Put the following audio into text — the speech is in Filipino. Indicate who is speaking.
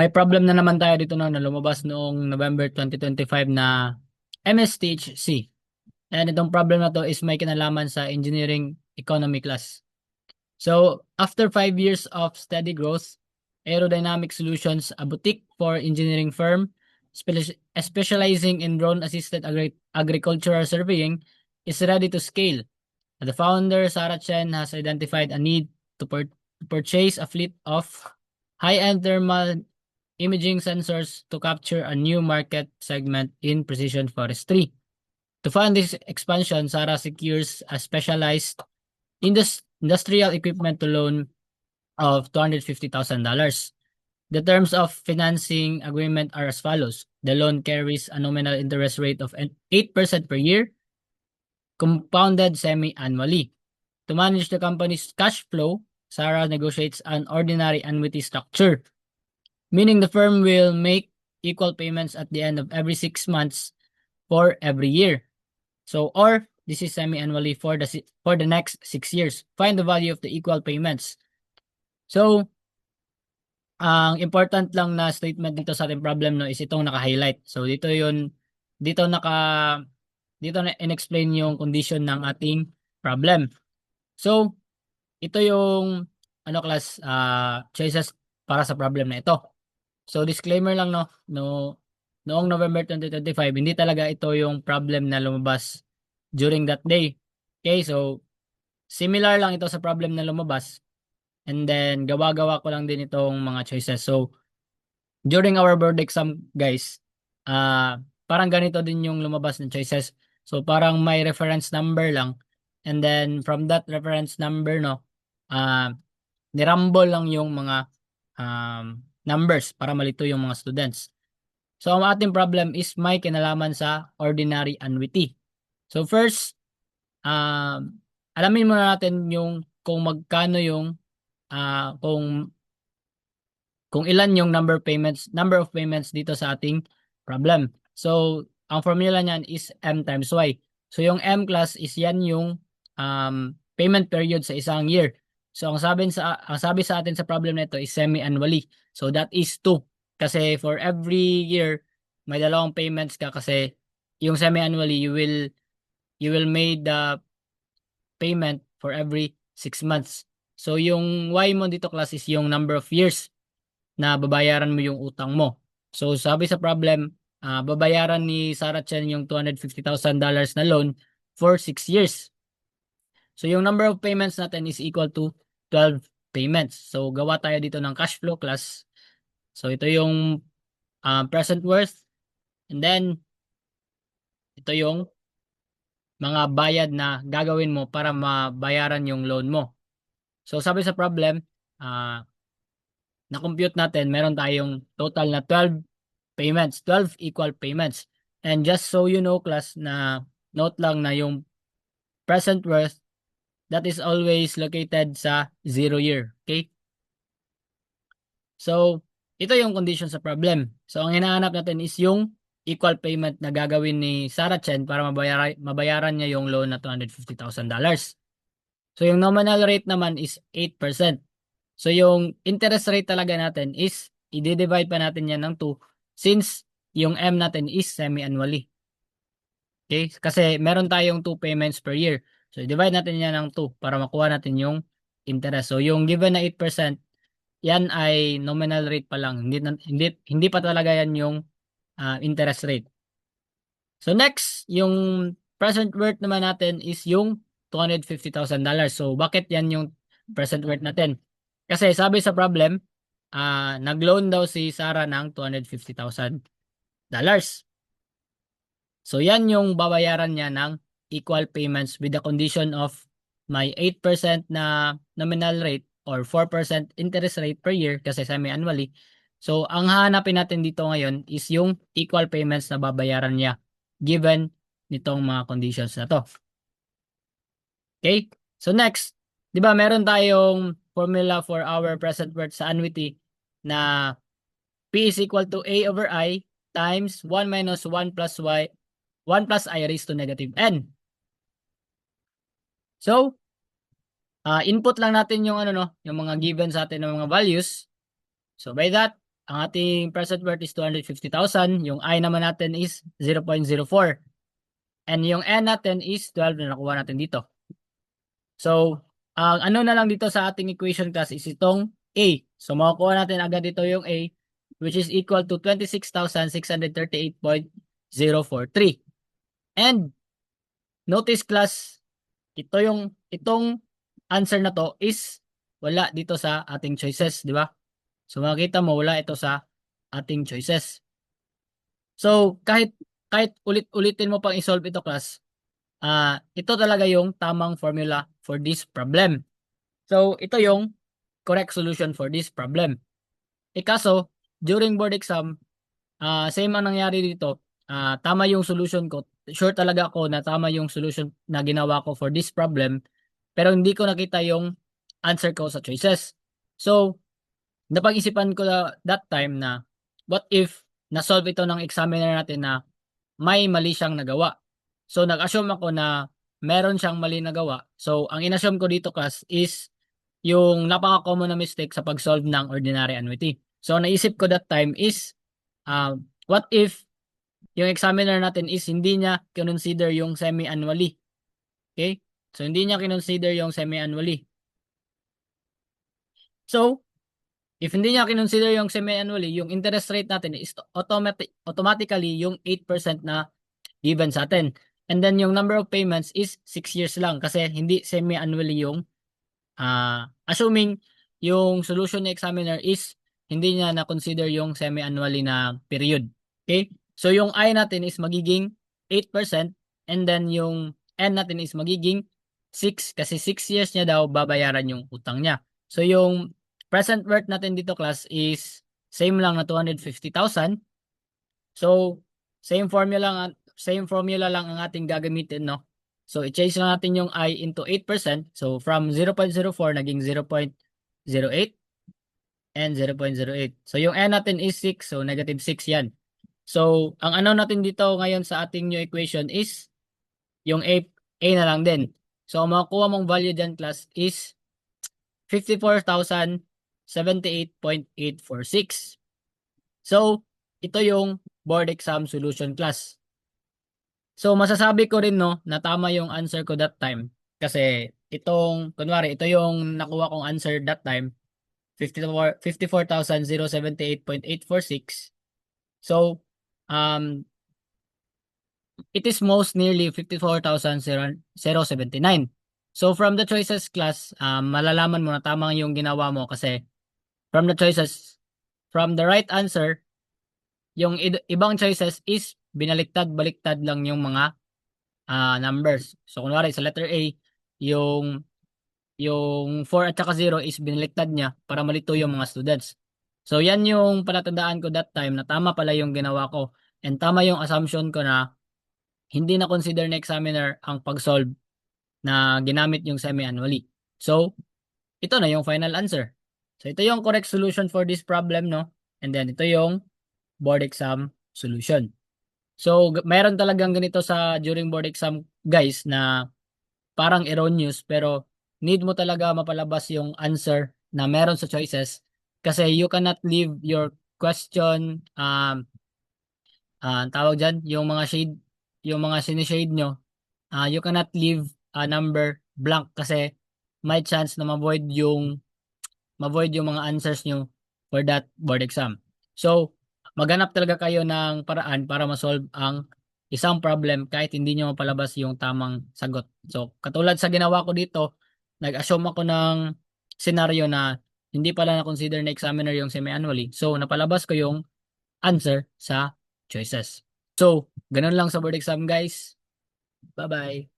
Speaker 1: May problem na naman tayo dito na lumabas noong November 2025 na MSTHC. And itong problem na to is may kinalaman sa engineering economy class. So, after 5 years of steady growth, Aerodynamic Solutions, a boutique for engineering firm specializing in drone-assisted agricultural surveying, is ready to scale. The founder, Sarah Chen, has identified a need to purchase a fleet of high-end thermal imaging sensors to capture a new market segment in precision forestry. To fund this expansion, Sarah secures a specialized industrial equipment to loan of $250,000. The terms of financing agreement are as follows. The loan carries a nominal interest rate of 8% per year, compounded semi-annually. To manage the company's cash flow, Sarah negotiates an ordinary annuity structure, meaning the firm will make equal payments at the end of every 6 months for every year. So, or this is semi-annually for the next 6 years. Find the value of the equal payments. So, ang important lang na statement dito sa ating problem no is itong naka-highlight. So, dito naka dito na in-explain yung condition ng ating problem. So, ito yung choices para sa problem na ito. So, disclaimer lang noong November 2025, hindi talaga ito yung problem na lumabas during that day. Okay, so similar lang ito sa problem na lumabas. And then, gawa-gawa ko lang din itong mga choices. So, during our board exam, guys, parang ganito din yung lumabas ng choices. So, parang may reference number lang. And then, from that reference number, nirumble lang yung mga numbers para malito yung mga students. So, ang ating problem is may kinalaman sa ordinary annuity. So, first, alamin muna natin yung kung magkano yung kung ilan yung number of payments dito sa ating problem. So, ang formula niyan is M times Y. So, yung M class is yan yung payment period sa isang year. So, ang sabi sa atin sa problem nito is semi-annually. So, that is 2. Kasi for every year, may dalawang payments ka kasi yung semi-annually, you will make the payment for every 6 months. So, yung Y mo dito class is yung number of years na babayaran mo yung utang mo. So, sabi sa problem, babayaran ni Sarah Chen yung $250,000 na loan for 6 years. So, yung number of payments natin is equal to 12 payments. So, gawa tayo dito ng cash flow class. So, ito yung present worth. And then, ito yung mga bayad na gagawin mo para mabayaran yung loan mo. So, sabi sa problem, na-compute natin, meron tayong total na 12 payments, 12 equal payments. And just so you know, class, na note lang na yung present worth, that is always located sa 0 year. Okay? So, ito yung condition sa problem. So, ang hinahanap natin is yung equal payment na gagawin ni Sarah Chen para mabayaran niya yung loan na $250,000. So, yung nominal rate naman is 8%. So, yung interest rate talaga natin is i-divide pa natin yan ng 2 since yung M natin is semi-annually. Okay? Kasi meron tayong 2 payments per year. So, i-divide natin yan ng 2 para makuha natin yung interest. So, yung given na 8%, yan ay nominal rate pa lang. Hindi pa talaga yan yung interest rate. So, next, yung present worth naman natin is yung $250,000. So, bakit yan yung present worth natin? Kasi sabi sa problem, nag-loan daw si Sarah ng $250,000. So, yan yung babayaran niya ng equal payments with the condition of may 8% na nominal rate or 4% interest rate per year kasi semi-annually. So, ang hahanapin natin dito ngayon is yung equal payments na babayaran niya given nitong mga conditions na to. Okay? So, next, di ba meron tayong formula for our present worth sa annuity na P is equal to A over I times 1 minus 1 plus Y 1 plus I raised to negative N. So, input lang natin yung yung mga given sa atin ng mga values. So, by that, ang ating present worth is 250,000. Yung I naman natin is 0.04. And yung N natin is 12 na nakuha natin dito. So, ang ano na lang dito sa ating equation class is itong A. So, makukuha natin agad dito yung A, which is equal to 26,638.043. And, notice class, itong answer na to is wala dito sa ating choices, di ba? So, makikita mo, wala ito sa ating choices. So, kahit ulit-ulitin mo pang i-solve ito class, ito talaga yung tamang formula for this problem. So, ito yung correct solution for this problem. Kaso, during board exam, same ang nangyari dito. Tama yung solution ko. Sure talaga ako na tama yung solution na ginawa ko for this problem. Pero hindi ko nakita yung answer ko sa choices. So, napag-isipan ko that time na what if na-solve ito ng examiner natin na may mali siyang nagawa. So, nag-assume ako na meron siyang mali nagawa. So, ang in-assume ko dito class is yung napaka-common na mistake sa pag-solve ng ordinary annuity. So, naisip ko that time is what if yung examiner natin is hindi niya kinonsider yung semi-annually. Okay? So, hindi niya kinonsider yung semi-annually. So, if hindi niya kinonsider yung semi-annually, yung interest rate natin is automatically yung 8% na given sa atin. And then yung number of payments is 6 years lang kasi hindi semi-annually yung assuming yung solution ni examiner is hindi niya na-consider yung semi-annually na period. Okay? So yung I natin is magiging 8% and then yung N natin is magiging 6 kasi 6 years niya daw babayaran yung utang niya. So yung present worth natin dito class is same lang na 250,000. So same formula lang ang ating gagamitin, no? So i-change lang natin yung I into 8%. So from 0.04 naging 0.08 and 0.08. So yung N natin is 6, so negative 6 yan. So ang ano natin dito ngayon sa ating new equation is yung A na lang din. So ang makukuha mong value dyan class is 54,078.846. So ito yung board exam solution class. So masasabi ko rin no na tama yung answer ko that time kasi kunwari ito yung nakuha kong answer that time 54,078.846. So it is most nearly 54,079. So from the choices class, malalaman mo na tama yung ginawa mo kasi from the choices, from the right answer, yung ibang choices is binaliktad-baliktad lang yung mga numbers. So kunwari sa letter A, yung 4 at saka 0 is binaliktad niya para malito yung mga students. So yan yung palatandaan ko that time na tama pala yung ginawa ko and tama yung assumption ko na hindi na consider na examiner ang pag-solve na ginamit yung semi-annually. So ito na yung final answer. So ito yung correct solution for this problem, no? And then ito yung board exam solution. So mayroon talagang ganito sa during board exam guys na parang erroneous pero need mo talaga mapalabas yung answer na meron sa choices kasi you cannot leave your question tawag dyan yung mga sinishade nyo, you cannot leave a number blank kasi may chance na ma-void yung mga answers nyo for that board exam. So, maghanap talaga kayo ng paraan para ma-solve ang isang problem kahit hindi nyo mapalabas yung tamang sagot. So, katulad sa ginawa ko dito, nag-assume ako ng scenario na hindi pala na-consider na examiner yung semi-annually. So, napalabas ko yung answer sa choices. So, ganun lang sa board exam guys. Bye-bye.